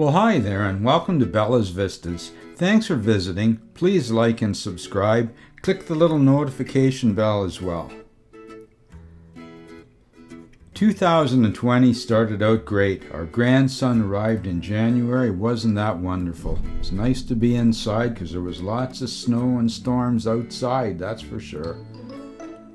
Well, hi there, and welcome to Bella's Vistas. Thanks for visiting. Please like and subscribe. Click the little notification bell as well. 2020 started out great. Our grandson arrived in January. Wasn't that wonderful? It's nice to be inside because there was lots of snow and storms outside, that's for sure.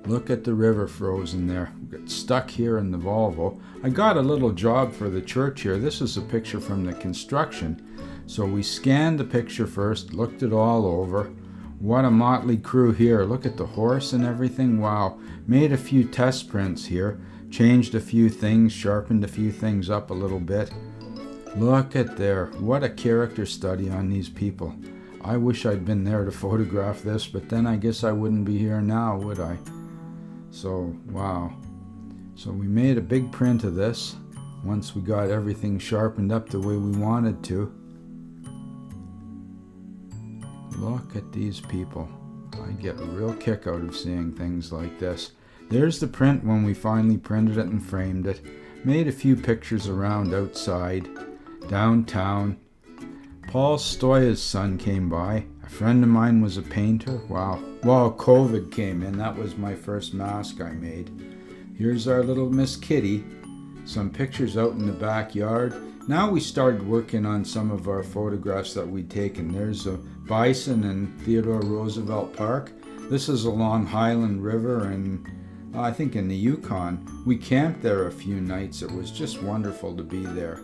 Look at the river frozen there. We got stuck here in the Volvo. I got a little job for the church here. This is a picture from the construction. So we scanned the picture first, looked it all over. What a motley crew here. Look at the horse and everything. Wow. Made a few test prints here. Changed a few things, sharpened a few things up a little bit. Look at there. What a character study on these people. I wish I'd been there to photograph this, but then I guess I wouldn't be here now, would I? So, wow. So we made a big print of this once we got everything sharpened up the way we wanted to. Look at these people. I get a real kick out of seeing things like this. There's the print when we finally printed it and framed it. Made a few pictures around outside, downtown. Paul Stoya's son came by. A friend of mine was a painter. Wow. Well, COVID came in. That was my first mask I made. Here's our little Miss Kitty. Some pictures out in the backyard. Now we started working on some of our photographs that we'd taken. There's a bison in Theodore Roosevelt Park. This is along Highland River and I think in the Yukon. We camped there a few nights. It was just wonderful to be there.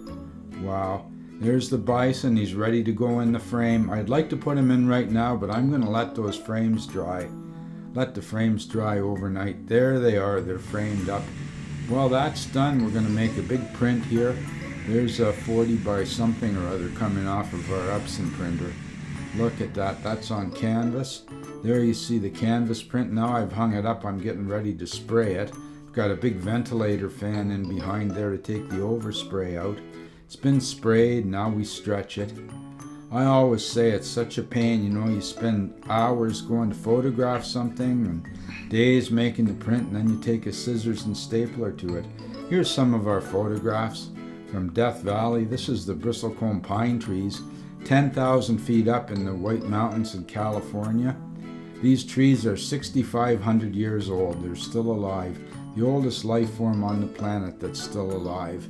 Wow. There's the bison. He's ready to go in the frame. I'd like to put him in right now, but I'm going to let those frames dry. Let the frames dry overnight. There they are. They're framed up. Well, that's done. We're going to make a big print here. There's a 40 by something or other coming off of our Epson printer. Look at that. That's on canvas. There you see the canvas print. Now I've hung it up. I'm getting ready to spray it. I've got a big ventilator fan in behind there to take the overspray out. It's been sprayed, now we stretch it. I always say it's such a pain, you spend hours going to photograph something and days making the print, and then you take a scissors and stapler to it. Here's some of our photographs from Death Valley. This is the bristlecone pine trees, 10,000 feet up in the White Mountains in California. These trees are 6,500 years old. They're still alive. The oldest life form on the planet that's still alive.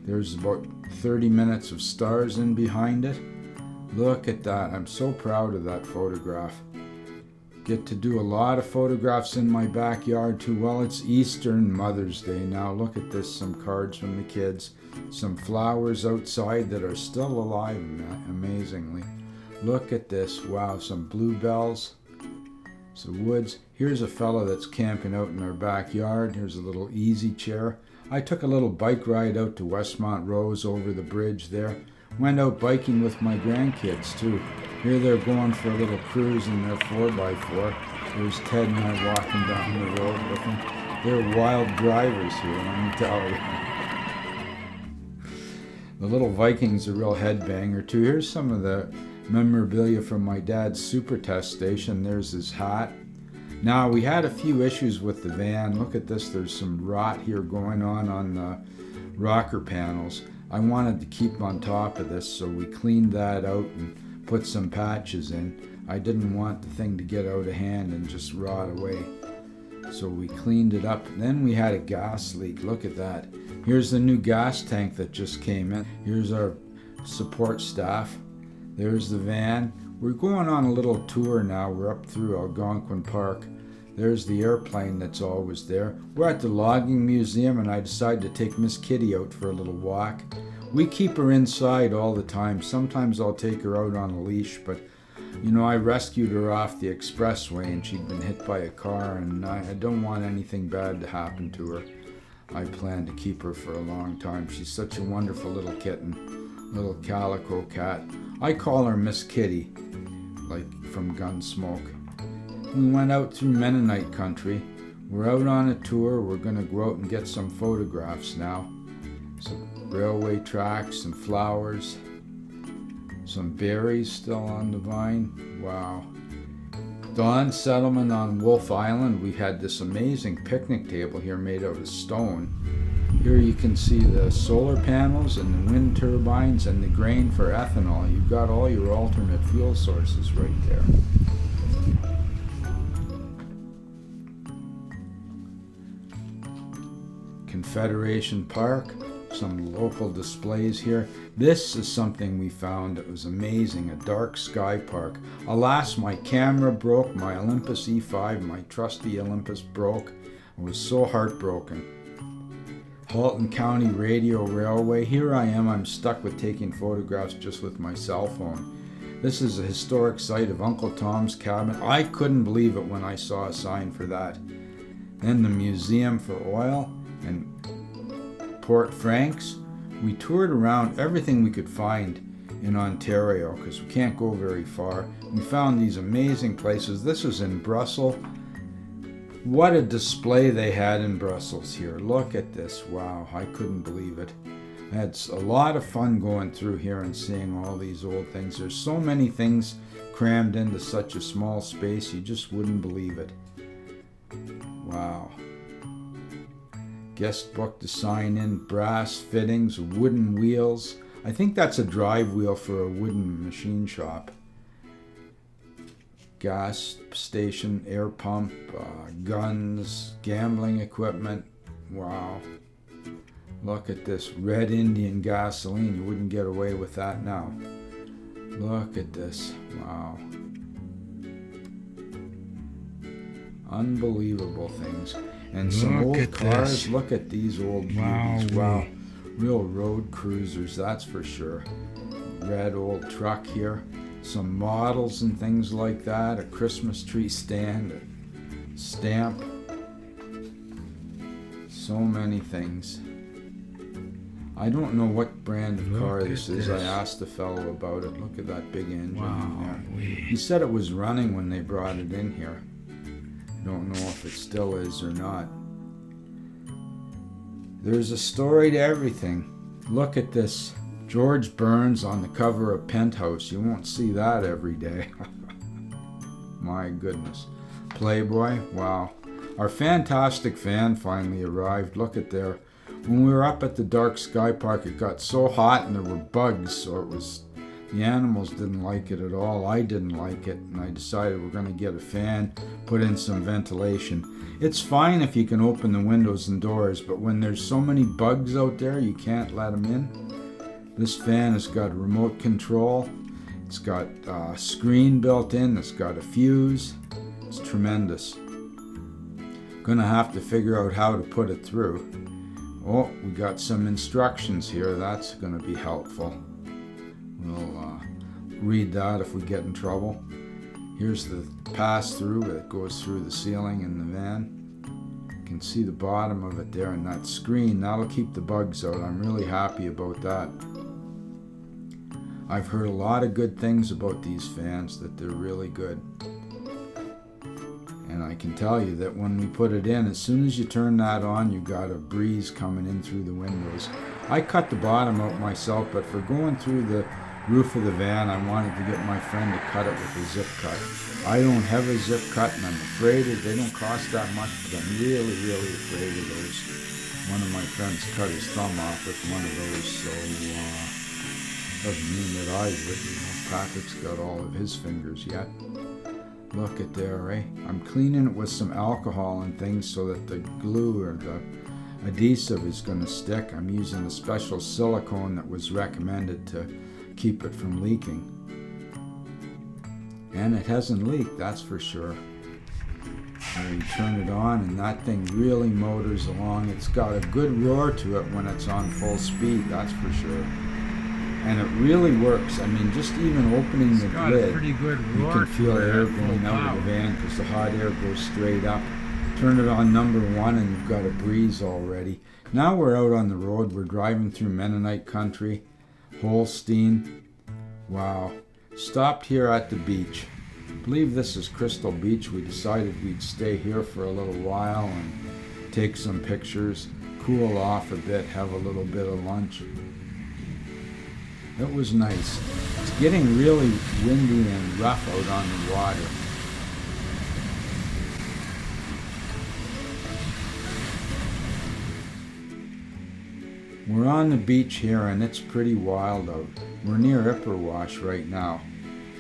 There's about 30 minutes of stars in behind it. Look at that. I'm so proud of that photograph. Get to do a lot of photographs in my backyard too. Well, it's Easter and Mother's Day now. Look at this. Some cards from the kids. Some flowers outside that are still alive amazingly. Look at this. Wow, some bluebells. Some woods. Here's a fella that's camping out in our backyard. Here's a little easy chair. I took a little bike ride out to Westmont Rose over the bridge there. Went out biking with my grandkids too. Here they're going for a little cruise in their 4x4. There's Ted and I walking down the road with them. They're wild drivers here, let me tell you. The little Viking's a real headbanger too. Here's some of the memorabilia from my dad's super test station. There's his hat. Now, we had a few issues with the van. Look at this. There's some rot here going on the rocker panels. I wanted to keep on top of this, so we cleaned that out and put some patches in. I didn't want the thing to get out of hand and just rot away. So we cleaned it up. Then we had a gas leak. Look at that. Here's the new gas tank that just came in. Here's our support staff. There's the van. We're going on a little tour now. We're up through Algonquin Park. There's the airplane that's always there. We're at the logging museum and I decided to take Miss Kitty out for a little walk. We keep her inside all the time. Sometimes I'll take her out on a leash, but I rescued her off the expressway and she'd been hit by a car and I don't want anything bad to happen to her. I plan to keep her for a long time. She's such a wonderful little kitten, little calico cat. I call her Miss Kitty, like from Gunsmoke. We went out through Mennonite country. We're out on a tour. We're going to go out and get some photographs now. Some railway tracks, some flowers, some berries still on the vine. Wow. Dawn settlement on Wolf Island. We had this amazing picnic table here made out of stone. Here you can see the solar panels and the wind turbines and the grain for ethanol. You've got all your alternate fuel sources right there. Confederation Park, some local displays here. This is something we found that was amazing, a dark sky park. Alas, my camera broke, my Olympus E5, my trusty Olympus broke. I was so heartbroken. Halton County Radio Railway. Here I am, I'm stuck with taking photographs just with my cell phone. This is a historic site of Uncle Tom's Cabin. I couldn't believe it when I saw a sign for that. Then the Museum for Oil and Port Franks. We toured around everything we could find in Ontario because we can't go very far. We found these amazing places. This was in Brussels. What a display they had in Brussels here. Look at this. Wow, I couldn't believe it. I had a lot of fun going through here and seeing all these old things. There's so many things crammed into such a small space, you just wouldn't believe it. Wow. Guest book to sign in, brass fittings, wooden wheels. I think that's a drive wheel for a wooden machine shop. Gas station, air pump, guns, gambling equipment. Wow. Look at this, Red Indian gasoline. You wouldn't get away with that now. Look at this. Wow. Unbelievable things. And some old cars. This. Look at these old beauties. Wow. Real road cruisers, that's for sure. Red old truck here. Some models and things like that. A Christmas tree stand. A stamp. So many things. I don't know what brand of car this is. I asked the fellow about it. Look at that big engine in there. He said it was running when they brought it in here. I don't know if it still is or not. There's a story to everything. Look at this. George Barrens on the cover of Penthouse. You won't see that every day. My goodness. Playboy. Wow. Our fantastic van finally arrived. Look at there. When we were up at the dark sky park, it got so hot and there were bugs, so it was, the animals didn't like it at all. I didn't like it, and I decided we're going to get a fan, put in some ventilation. It's fine if you can open the windows and doors, but when there's so many bugs out there, you can't let them in. This fan has got remote control. It's got a screen built in. It's got a fuse. It's tremendous. Gonna have to figure out how to put it through. Oh, we got some instructions here. That's going to be helpful. We'll read that if we get in trouble. Here's the pass-through that goes through the ceiling in the van. You can see the bottom of it there, and that screen, that'll keep the bugs out. I'm really happy about that. I've heard a lot of good things about these fans, that they're really good. And I can tell you that when we put it in, as soon as you turn that on, you got a breeze coming in through the windows. I cut the bottom out myself, but for going through the roof of the van, I wanted to get my friend to cut it with a zip cut. I don't have a zip cut, and I'm afraid they don't cost that much, but I'm really, really afraid of those. One of my friends cut his thumb off with one of those, so doesn't mean that I would. You know, Patrick's got all of his fingers yet. Look at there, eh? I'm cleaning it with some alcohol and things so that the glue or the adhesive is going to stick. I'm using a special silicone that was recommended to keep it from leaking. And it hasn't leaked, that's for sure. There you turn it on and that thing really motors along. It's got a good roar to it when it's on full speed, that's for sure. And it really works. I mean, just even opening the lid, you can feel air going out of the van because the hot air goes straight up. Turn it on number 1 and you've got a breeze already. Now we're out on the road. We're driving through Mennonite country, Holstein. Wow. Stopped here at the beach. I believe this is Crystal Beach. We decided we'd stay here for a little while and take some pictures, cool off a bit, have a little bit of lunch. It was nice. It's getting really windy and rough out on the water. We're on the beach here and it's pretty wild out. We're near Ipperwash right now.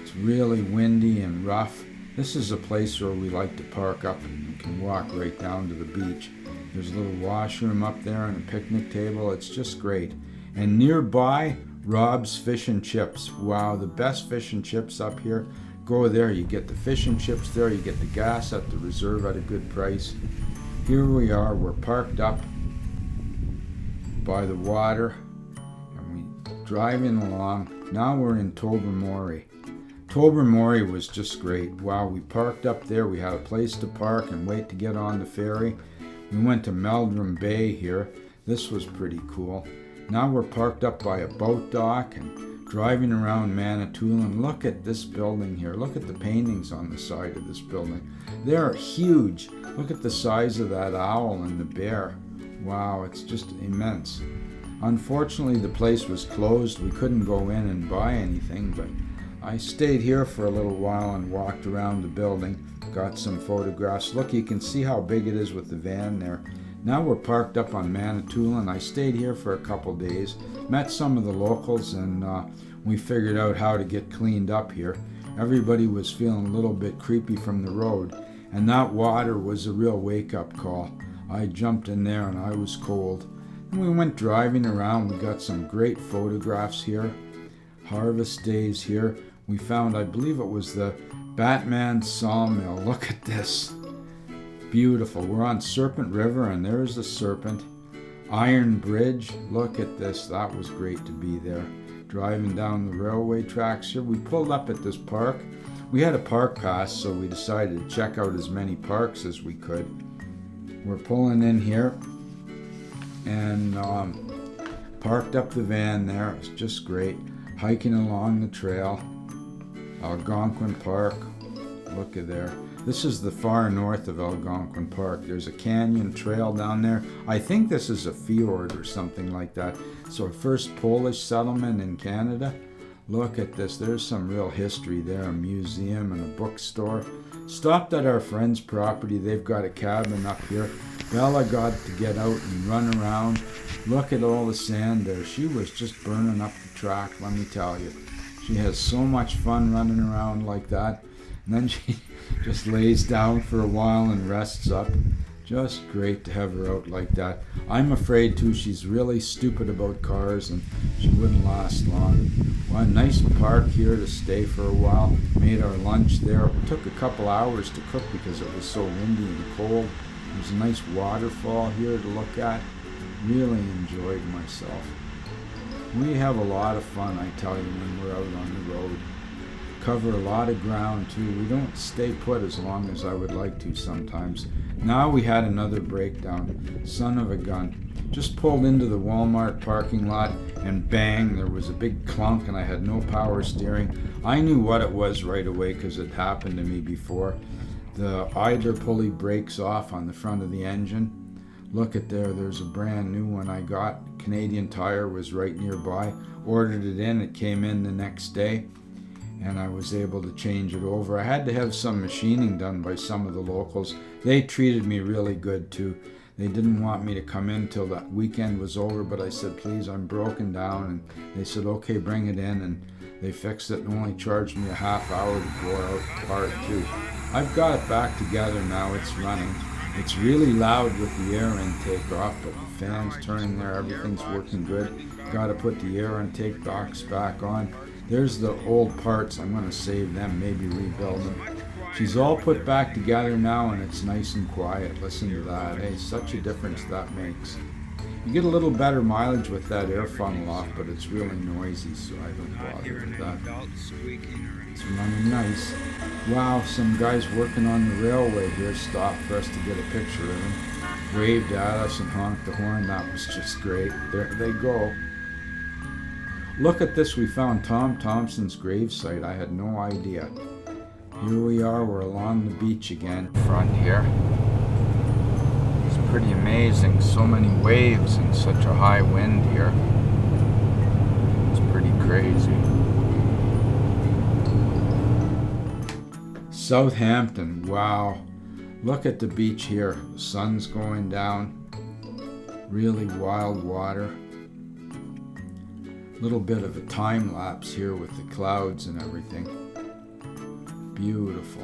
It's really windy and rough. This is a place where we like to park up and you can walk right down to the beach. There's a little washroom up there and a picnic table. It's just great. And nearby, Rob's Fish and Chips. Wow, the best fish and chips up here. Go there, you get the fish and chips there, you get the gas at the reserve at a good price. Here we are, we're parked up by the water and we're driving along. Now we're in Tobermory. Tobermory was just great. Wow, we parked up there, we had a place to park and wait to get on the ferry. We went to Meldrum Bay here. This was pretty cool. Now we're parked up by a boat dock and driving around Manitoulin. Look at this building here. Look at the paintings on the side of this building. They're huge. Look at the size of that owl and the bear. Wow, it's just immense. Unfortunately, the place was closed. We couldn't go in and buy anything, but I stayed here for a little while and walked around the building. Got some photographs. Look, you can see how big it is with the van there. Now we're parked up on Manitoulin. I stayed here for a couple days, met some of the locals, and we figured out how to get cleaned up here. Everybody was feeling a little bit creepy from the road, and that water was a real wake-up call. I jumped in there and I was cold. And we went driving around. We got some great photographs here. Harvest days here. We found, I believe it was the Batman Sawmill. Look at this. Beautiful. We're on Serpent River and there's the serpent. Iron Bridge. Look at this. That was great to be there. Driving down the railway tracks here. We pulled up at this park. We had a park pass, so we decided to check out as many parks as we could. We're pulling in here and parked up the van there. It was just great. Hiking along the trail. Algonquin Park. Look at there. This is the far north of Algonquin Park. There's a canyon trail down there. I think this is a fjord or something like that. So first Polish settlement in Canada. Look at this. There's some real history there. A museum and a bookstore. Stopped at our friend's property. They've got a cabin up here. Bella got to get out and run around. Look at all the sand there. She was just burning up the track, let me tell you. She has so much fun running around like that. And then she just lays down for a while and rests up. Just great to have her out like that. I'm afraid too she's really stupid about cars and she wouldn't last long. Well, a nice park here to stay for a while. Made our lunch there. It took a couple hours to cook because it was so windy and cold. There's a nice waterfall here to look at. Really enjoyed myself. We have a lot of fun, I tell you, when we're out on the road. Cover a lot of ground too. We don't stay put as long as I would like to sometimes. Now we had another breakdown. Son of a gun. Just pulled into the Walmart parking lot and bang, there was a big clunk and I had no power steering. I knew what it was right away because it happened to me before. The idler pulley breaks off on the front of the engine. Look at there, there's a brand new one I got. Canadian Tire was right nearby. Ordered it in, it came in the next day. And I was able to change it over. I had to have some machining done by some of the locals. They treated me really good too. They didn't want me to come in till that weekend was over, but I said, please, I'm broken down. And they said, okay, bring it in. And they fixed it and only charged me a half hour to blow out the part too. I've got it back together now, it's running. It's really loud with the air intake off, but the fan's turning there, everything's working good. Got to put the air intake box back on. There's the old parts. I'm going to save them, maybe rebuild them. She's all put back together now and it's nice and quiet. Listen to that. Hey, such a difference that makes. You get a little better mileage with that air funnel off, but it's really noisy, so I don't bother with that. It's running nice. Wow, some guys working on the railway here stopped for us to get a picture of them. Waved at us and honked the horn. That was just great. There they go. Look at this, we found Tom Thompson's gravesite. I had no idea. Here we are, we're along the beach again. Front here. It's pretty amazing, so many waves and such a high wind here. It's pretty crazy. Southampton, wow. Look at the beach here. The sun's going down. Really wild water. Little bit of a time lapse here with the clouds and everything. Beautiful.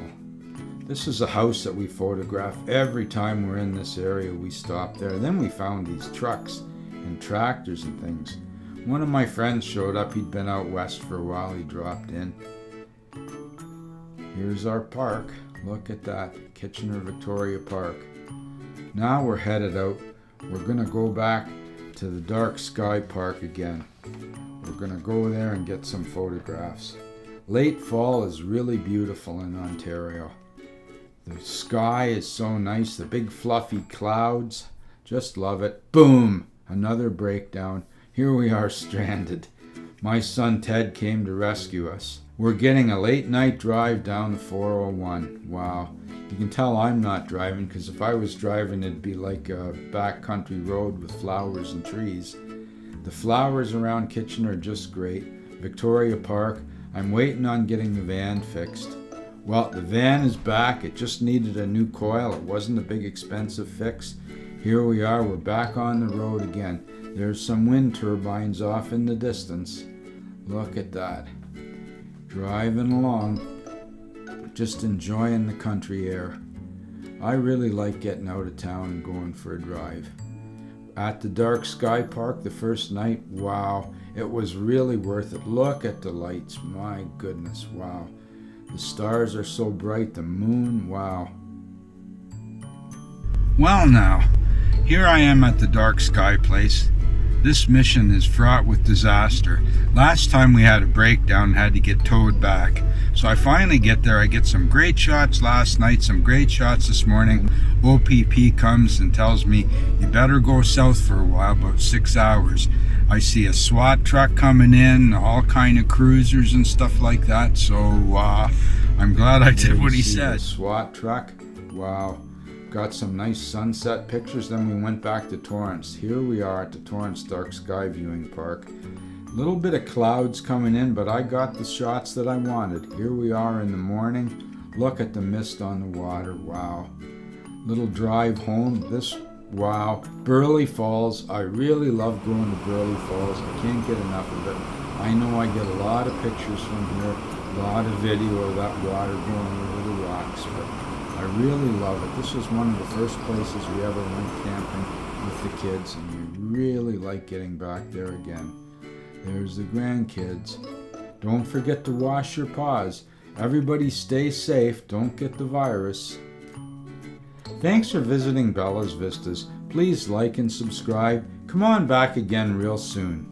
This is a house that we photograph every time we're in this area. We stop there. Then we found these trucks and tractors and things. One of my friends showed up. He'd been out west for a while. He dropped in. Here's our park. Look at that. Kitchener-Victoria Park. Now we're headed out. We're going to go back to the Dark Sky Park again. We're going to go there and get some photographs. Late fall is really beautiful in Ontario. The sky is so nice. The big fluffy clouds. Just love it. Boom! Another breakdown. Here we are stranded. My son Ted came to rescue us. We're getting a late night drive down the 401. Wow. You can tell I'm not driving, because if I was driving it'd be like a backcountry road with flowers and trees. The flowers around Kitchener are just great. Victoria Park. I'm waiting on getting the van fixed. Well, the van is back. It just needed a new coil. It wasn't a big expensive fix. Here we are. We're back on the road again. There's some wind turbines off in the distance. Look at that. Driving along, just enjoying the country air. I really like getting out of town and going for a drive. At the Dark Sky Park the first night, wow, it was really worth it. Look at the lights, my goodness, wow. The stars are so bright, the moon, wow. Well now, here I am at the Dark Sky place. This mission is fraught with disaster. Last time we had a breakdown and had to get towed back. So I finally get there. I get some great shots last night, some great shots this morning. OPP comes and tells me, you better go south for a while, about 6 hours. I see a SWAT truck coming in, all kind of cruisers and stuff like that. So I'm glad I did what he said. SWAT truck, wow. Got some nice sunset pictures. Then we went back to Torrance. Here we are at the Torrance Dark Sky Viewing Park. Little bit of clouds coming in, but I got the shots that I wanted. Here we are in the morning. Look at the mist on the water. Wow. Little drive home. Wow. Burley Falls. I really love going to Burley Falls. I can't get enough of it. I know I get a lot of pictures from here, a lot of video of that water going over the rocks, but I really love it. This was one of the first places we ever went camping with the kids, and we really like getting back there again. There's the grandkids. Don't forget to wash your paws. Everybody stay safe. Don't get the virus. Thanks for visiting Bella's Vistas. Please like and subscribe. Come on back again real soon.